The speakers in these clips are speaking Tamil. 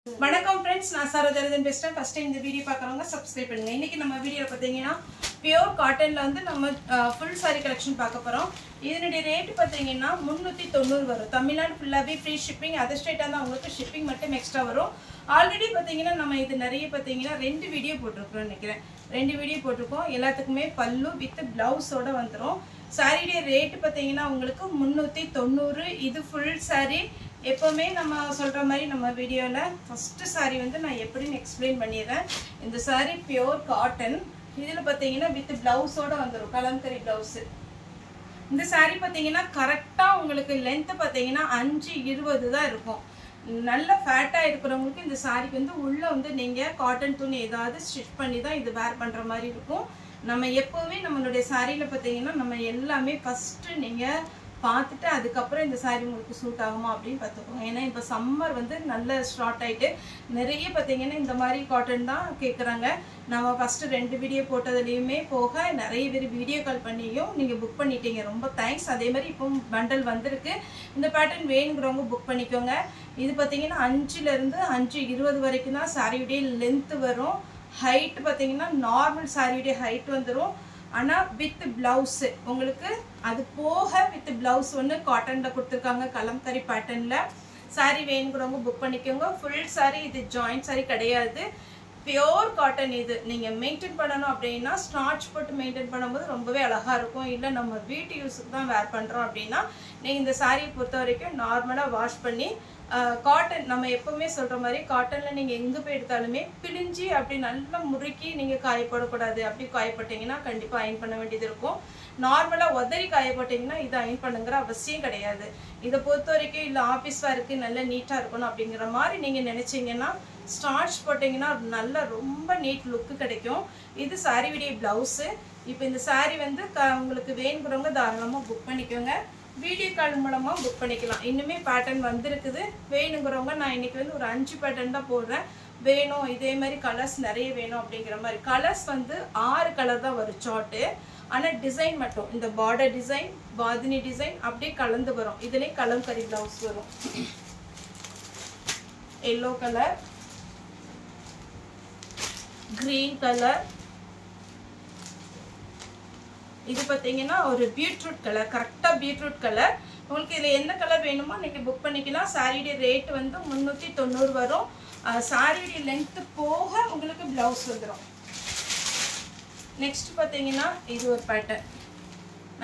வணக்கம் फ्रेंड्स நான் சரோஜரதன் பேசுறேன். ஃபர்ஸ்ட் டைம் இந்த வீடியோ பார்க்கறவங்க சப்ஸ்கிரைப் பண்ணுங்க. இன்னைக்கு நம்ம வீடியோல பாத்தீங்கன்னா பியூர் காட்டன்ல வந்து நம்ம ফুল saree கலெக்ஷன் பார்க்க போறோம். இதனுடைய ரேட் பாத்தீங்கன்னா 390 வரும். தமிழ்நாடு ஃபுல்லாவே ஃப்ரீ ஷிப்பிங். அதர் ஸ்டேட்டா தான் உங்களுக்கு ஷிப்பிங் மட்டும் எக்ஸ்ட்ரா வரும். ஆல்ரெடி பாத்தீங்கன்னா நம்ம இது நிறைய பாத்தீங்கன்னா ரெண்டு வீடியோ போட்டுருக்கோம் நினைக்கிறேன். ரெண்டு வீடியோ போட்டுருக்கோம். எல்லாத்துக்குமே பல்லு வித் பிளவுஸோட வந்துரும். சாரியோட ரேட் பாத்தீங்கன்னா உங்களுக்கு 390. இது ফুল saree. எப்பவுமே நம்ம சொல்ற மாதிரி நம்ம வீடியோல ஃபர்ஸ்ட் saree வந்து நான் எப்படின்னு எக்ஸ்பிளைன் பண்ணிடுறேன். இந்த saree பியூர் காட்டன். இதுல பாத்தீங்கன்னா வித் பிளவுஸோட வந்துரும். கலம்கரி பிளவுஸ். இந்த saree பாத்தீங்கன்னா கரெக்டா உங்களுக்கு லென்த் பாத்தீங்கன்னா 5:20 தான் இருக்கும். நல்ல ஃபேட்டா இருக்கிறவங்களுக்கு இந்த சாரிக்கு வந்து உள்ள வந்து நீங்க காட்டன் துணி ஏதாவது ஸ்டிச் பண்ணி தான் இது வேர் பண்ற மாதிரி இருக்கும். நம்ம எப்பவுமே நம்மளுடைய சாரியில பாத்தீங்கன்னா நம்ம எல்லாமே ஃபர்ஸ்ட் நீங்க பார்த்துட்டு அதுக்கப்புறம் இந்த சாரி உங்களுக்கு சூட் ஆகுமா அப்படின்னு பார்த்துக்கோங்க. ஏன்னா இப்போ சம்மர் வந்து நல்ல ஸ்டார்ட் ஆகிட்டு நிறைய பார்த்தீங்கன்னா இந்த மாதிரி காட்டன் தான் கேட்குறாங்க. நம்ம ஃபஸ்ட்டு 2 வீடியோ போட்டதுலேயுமே போக நிறைய பேர் வீடியோ கால் பண்ணியும் நீங்கள் புக் பண்ணிட்டீங்க. ரொம்ப தேங்க்ஸ். அதே மாதிரி இப்போ பண்டல் வந்திருக்கு. இந்த பேட்டர்ன் வேணுங்கிறவங்க புக் பண்ணிக்கோங்க. இது பார்த்தீங்கன்னா 5லேருந்து 5:20 வரைக்கும் தான் சாரியுடைய லென்த்து வரும். ஹைட் பார்த்தீங்கன்னா நார்மல் சாரியுடைய ஹைட் வந்துடும். ஆனால் வித் பிளவுஸ் உங்களுக்கு அது போக வித் பிளவுஸ் ஒன்று காட்டனில் கொடுத்துருக்காங்க. கலம்கரி பேட்டர்னில் சாரீ வேணுங்கிறவங்க புக் பண்ணிக்கோங்க. ஃபுல் சாரீ இது ஜாயிண்ட் சாரீ கிடையாது. Pure cotton. இது நீங்கள் மெயின்டைன் பண்ணணும் அப்படின்னா ஸ்டார்ச் போட்டு மெயின்டைன் பண்ணும்போது ரொம்பவே அழகாக இருக்கும். இல்லை நம்ம வீட்டு யூஸுக்கு தான் வேர் பண்ணுறோம் அப்படின்னா நீங்கள் இந்த சாரியை பொறுத்த வரைக்கும் நார்மலாக வாஷ் பண்ணி காட்டன் நம்ம எப்பவுமே சொல்கிற மாதிரி காட்டனில் நீங்கள் எங்கே போய் எடுத்தாலுமே பிழிஞ்சி அப்படி நல்லா முறுக்கி நீங்கள் காயப்படக்கூடாது. அப்படி காயப்பட்டீங்கன்னா கண்டிப்பாக அயன் பண்ண வேண்டியது இருக்கும். நார்மலாக உதறி காயப்பட்டீங்கன்னா இதை அயன் பண்ணுங்கிற அவசியம் கிடையாது. இதை பொறுத்த வரைக்கும் இல்லை ஆஃபீஸ் வேருக்கு நல்ல நீட்டாக இருக்கணும் அப்படிங்கிற மாதிரி நீங்கள் நினச்சிங்கன்னா ஸ்டார்ச் போட்டிங்கன்னா நல்ல ரொம்ப நீட் லுக்கு கிடைக்கும். இது சாரியுடைய ப்ளவுஸு. இப்போ இந்த சாரீ வந்து உங்களுக்கு வேணுங்கிறவங்க தாராளமாக புக் பண்ணிக்கோங்க. வீடியோ கால் மூலமாக புக் பண்ணிக்கலாம். இன்னுமே பேட்டர்ன் வந்திருக்குது. வேணுங்கிறவங்க நான் இன்னைக்கு வந்து ஒரு 5 பேட்டர்ன் தான் போடுறேன். வேணும் இதே மாதிரி கலர்ஸ் நிறைய வேணும் அப்படிங்கிற மாதிரி கலர்ஸ் வந்து 6 கலர் தான் வரும் சார்ட்டு. ஆனால் டிசைன் மட்டும் இந்த பார்டர் டிசைன் பாதினி டிசைன் அப்படியே கலந்து வரும். இதுலேயே கலம்கரி பிளவுஸ் வரும். எல்லோ கலர், கிரீன் கலர், இது பார்த்தீங்கன்னா ஒரு பீட்ரூட் கலர். கரெக்டாக பீட்ரூட் கலர். உங்களுக்கு இதில் என்ன கலர் வேணுமோ நீங்கள் புக் பண்ணிக்கலாம். சாரியுடைய ரேட் வந்து 390 வரும். சாரியுடைய லென்த்து போக உங்களுக்கு ப்ளவுஸ் வந்துடும். நெக்ஸ்ட் பார்த்தீங்கன்னா இது ஒரு பேட்டர்ன்.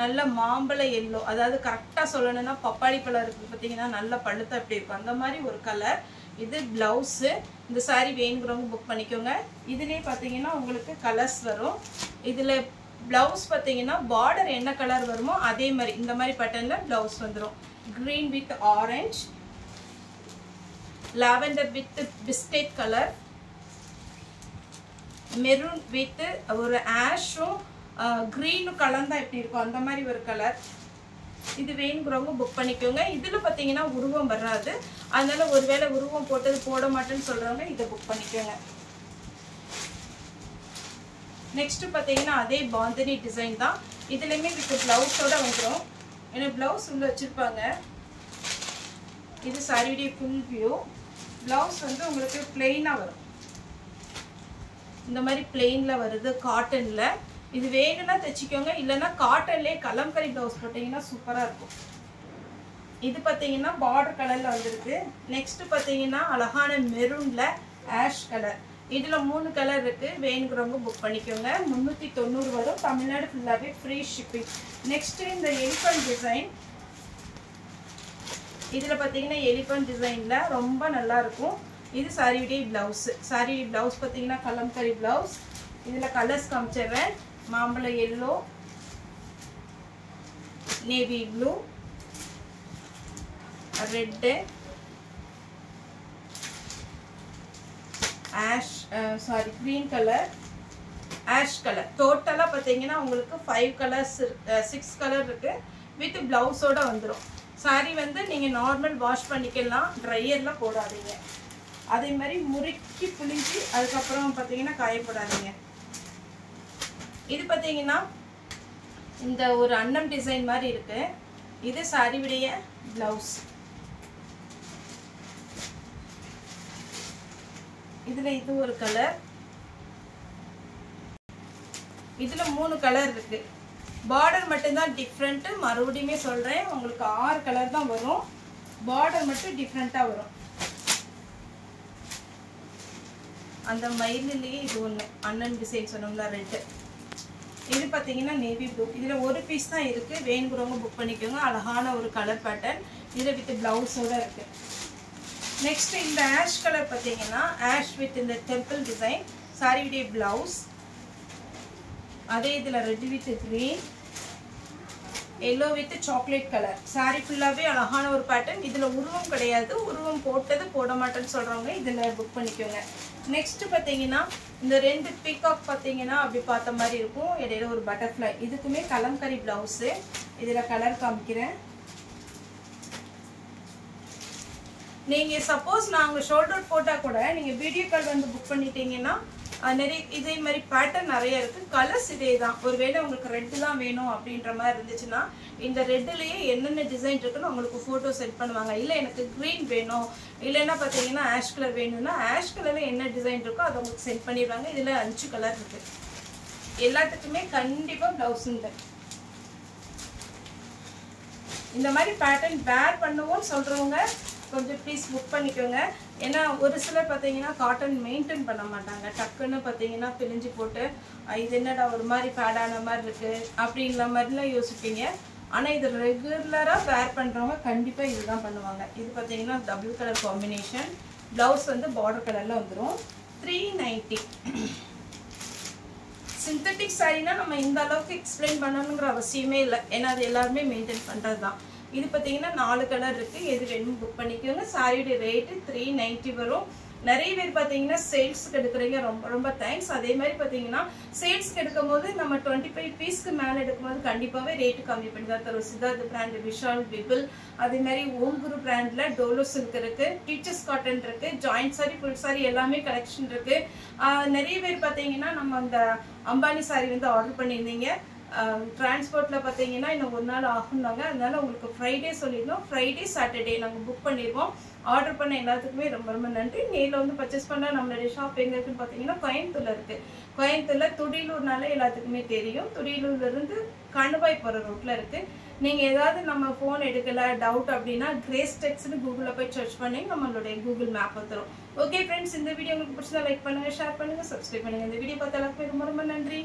நல்ல மாம்பழ எல்லோ, அதாவது கரெக்டாக சொல்லணும்னா பப்பாளி பழம் இருக்குது பார்த்தீங்கன்னா நல்ல பழுத்த அப்படி இருக்கும். அந்த மாதிரி ஒரு கலர். இது ப்ளவுஸு. இந்த சாரீ வேணுங்கிறவங்க புக் பண்ணிக்கோங்க. இதுலேயே பார்த்தீங்கன்னா உங்களுக்கு கலர்ஸ் வரும். இதில் பிளவுஸ் பார்த்தீங்கன்னா பார்டர் என்ன கலர் வருமோ அதே மாதிரி இந்த மாதிரி பேட்டர்னில் பிளவுஸ் வந்துடும். Green with orange, lavender with biscuit colour, maroon with ஒரு ஆஷும் க்ரீனும் கலந்தா எப்படி இருக்கும் அந்த மாதிரி ஒரு கலர். இது வேணுங்கிறவங்க புக் பண்ணிக்கோங்க. இதில் பார்த்தீங்கன்னா உருவம் வராது. அதனால ஒருவேளை உருவம் போட்டது போட மாட்டேன்னு சொல்கிறவங்க இதை புக் பண்ணிக்கோங்க. நெக்ஸ்ட் பார்த்தீங்கன்னா அதே பாந்தினி டிசைன் தான். இதுலேயுமே வித் பிளவுஸோட வந்துடும். ஏன்னா பிளவுஸ் உள்ள வச்சுருப்பாங்க. இது சாரியுடைய ஃபுல் வியூ. பிளவுஸ் வந்து உங்களுக்கு பிளெயினாக வரும். இந்த மாதிரி பிளெயினில் வருது காட்டனில். இது வேணும்னா தைச்சிக்கோங்க. இல்லைன்னா காட்டன்லேயே கலம்கரி பிளவுஸ் போட்டிங்கன்னா சூப்பராக இருக்கும். இது பார்த்தீங்கன்னா பார்டர் கலரில் வந்துருக்கு. நெக்ஸ்ட் பார்த்தீங்கன்னா அழகான மெரூனில் ஆஷ் கலர். இதில் 3 கலர் இருக்குது. வேணுங்கிறவங்க புக் பண்ணிக்கோங்க. 390 வரும். தமிழ்நாடு ஃபுல்லாகவே ஃப்ரீ ஷிப்பிங். நெக்ஸ்ட்டு இந்த எலிஃபண்ட் டிசைன். இதில் பார்த்தீங்கன்னா எலிஃபண்ட் டிசைனில் ரொம்ப நல்லாயிருக்கும். இது சாரியுடைய ப்ளவுஸு. சாரியுடைய ப்ளவுஸ் பார்த்தீங்கன்னா கலம்கரி ப்ளவுஸ். இதில் கலர்ஸ் காமிச்சிடுறேன். மாம்பழ yellow, navy blue, red, ash green colour, ash colour. டோட்டலாக பார்த்தீங்கன்னா உங்களுக்கு 5 கலர்ஸ் 6 கலர் இருக்குது. வித் ப்ளவுஸோட வந்துடும். சாரீ வந்து நீங்கள் நார்மல் வாஷ் பண்ணிக்கலாம். ட்ரையரில் போடாதீங்க. அதே மாதிரி முறுக்கி புளிஞ்சி அதுக்கப்புறம் பார்த்தீங்கன்னா காயப்படாதீங்க. இது பார்த்தீங்கன்னா இந்த ஒரு அன்னம் டிசைன் மாதிரி இருக்குது. இது சாரியுடைய ப்ளவுஸ். இதுல இது ஒரு கலர், இதுல 3 கலர் இருக்கு. பார்டர் மட்டும் தான் டிஃபரெண்ட். மறுபடியுமே சொல்றேன், உங்களுக்கு 6 கலர் தான் வரும். பார்டர் மட்டும் டிஃபரெண்டா வரும். அந்த மயிலிலேயே இது ஒன்று அண்ணன் டிசைன் சொன்னோம்ல ரெட். இது பார்த்தீங்கன்னா நேவி ப்ளூ. இதில் ஒரு பீஸ் தான் இருக்குது. வேணுங்கிறவங்க புக் பண்ணிக்கோங்க. அழகான ஒரு கலர் பேட்டர்ன். இதில் வித் ப்ளவுஸோட இருக்குது. நெக்ஸ்ட் இந்த ஆஷ் கலர் பார்த்தீங்கன்னா ஆஷ் வித் இந்த டெம்பிள் டிசைன். சாரியுடைய ப்ளவுஸ். அதே இதில் red with green, yellow with chocolate colour. Sorry ஃபுல்லாகவே அழகான ஒரு பேட்டர்ன். இதில் உருவம் கிடையாது. உருவம் போட்டது போட மாட்டேன்னு சொல்கிறவங்க இதில் புக் பண்ணிக்கோங்க. நெக்ஸ்ட் பார்த்தீங்கன்னா இந்த 2 பீகாக் பார்த்தீங்கன்னா அப்படி பார்த்த மாதிரி இருக்கும். இடையில ஒரு பட்டர்ஃப்ளை. இதுக்குமே கலம்கரி ப்ளவுஸு. இதில் கலர் காமிக்கிறேன். நீங்கள் சப்போஸ் நாங்கள் ஷோல்டர் போட்டால் கூட நீங்கள் வீடியோ கால் வந்து புக் பண்ணிட்டீங்கன்னா நிறைய இதே மாதிரி பேட்டர்ன் நிறைய இருக்குது. கலர்ஸ் இதே தான். ஒருவேளை உங்களுக்கு ரெட்டு தான் வேணும் அப்படின்ற மாதிரி இருந்துச்சுன்னா இந்த ரெட்டுலேயே என்னென்ன டிசைன் இருக்குன்னு உங்களுக்கு ஃபோட்டோ சென்ட் பண்ணுவாங்க. இல்லை எனக்கு க்ரீன் வேணும், இல்லைன்னா பார்த்தீங்கன்னா ஆஷ் கலர் வேணும்னா ஆஷ் கலரில் என்ன டிசைன் இருக்கோ அதை உங்களுக்கு சென்ட் பண்ணிடுவாங்க. இதில் 5 கலர் இருக்குது. எல்லாத்துக்குமே கண்டிப்பாக ப்ளவுஸ் உண்டு. இந்த மாதிரி பேட்டர்ன் வேர் பண்ணுவோம்னு சொல்கிறவங்க கொஞ்சம் ப்ளீஸ் புக் பண்ணிக்கோங்க. ஏன்னா ஒரு சிலர் பார்த்தீங்கன்னா காட்டன் மெயின்டைன் பண்ண மாட்டாங்க. டக்குன்னு பார்த்தீங்கன்னா பிழிஞ்சு போட்டு இது என்னடா ஒரு மாதிரி ஃபேடான மாதிரி இருக்குது அப்படிங்கிற மாதிரிலாம் யோசிப்பீங்க. ஆனால் இது ரெகுலராக வேர் பண்ணுறவங்க கண்டிப்பாக இதுதான் பண்ணுவாங்க. இது பார்த்தீங்கன்னா டபுள் கலர் காம்பினேஷன். ப்ளவுஸ் வந்து பார்டர் கலரில் வந்துடும். 390. சிந்தட்டிக் சாரீனா நம்ம இந்த அளவுக்கு எக்ஸ்பிளைன் பண்ணணுங்கிற அவசியமே இல்லை. ஏன்னா அது எல்லாருமே மெயின்டைன் பண்ணுறது தான். இது பார்த்தீங்கன்னா 4 கலர் இருக்குது. எது வேணும் புக் பண்ணிக்கோங்க. சாரியுடைய ரேட்டு 390 வரும். நிறைய பேர் பார்த்தீங்கன்னா சேல்ஸுக்கு எடுக்கிறீங்க. ரொம்ப ரொம்ப தேங்க்ஸ். அதே மாதிரி பார்த்தீங்கன்னா சேல்ஸ்க்கு எடுக்கும் போது நம்ம 25 பீஸ்க்கு மேலே எடுக்கும்போது கண்டிப்பாகவே ரேட்டு கம்மி பண்ணி தான் தரும். சித்தார்த் பிராண்ட், விஷால், விபிள், அதே மாதிரி ஓம் குரு பிராண்டில் டோலோ சில்க் இருக்குது, டீச்சர்ஸ் காட்டன் இருக்குது, ஜாயிண்ட் சாரி, ஃபுல் சாரி எல்லாமே கலெக்ஷன் இருக்குது. நிறைய பேர் பார்த்தீங்கன்னா நம்ம அந்த அம்பானி சாரி வந்து ஆர்டர் பண்ணியிருந்தீங்க. டிரான்ஸ்போர்ட்டில் பார்த்தீங்கன்னா இன்னும் ஒரு நாள் ஆகும்னாங்க. அதனால உங்களுக்கு ஃப்ரைடே சொல்லியிருந்தோம். ஃப்ரைடே சாட்டர்டே நாங்கள் புக் பண்ணிடுவோம். ஆர்டர் பண்ண எல்லாத்துக்குமே ரொம்ப ரொம்ப நன்றி. நேரில் வந்து பர்ச்சேஸ் பண்ணால் நம்மளுடைய ஷாப் எங்கே இருக்குன்னு பார்த்தீங்கன்னா கோயம்புத்தூரில் இருக்குது. கோயம்புத்தூரில் துடியலூர்னால எல்லாத்துக்குமே தெரியும். துடியலூர்லேருந்து கணுவாய் போகிற ரூட்டில் இருக்குது. நீங்கள் ஏதாவது நம்ம ஃபோன் எடுக்கலை டவுட் அப்படின்னா கிரேஸ் டெக்ஸ்னு கூகுளில் போய் சர்ச் பண்ணி நம்மளுடைய கூகுள் மேப் வந்துடும். ஓகே ஃப்ரெண்ட்ஸ், இந்த வீடியோ உங்களுக்கு பிடிச்சதா லைக் பண்ணுங்கள், ஷேர் பண்ணுங்கள், சப்ஸ்கிரைப் பண்ணுங்கள். இந்த வீடியோ பார்த்த எல்லாருக்குமே ரொம்ப ரொம்ப நன்றி.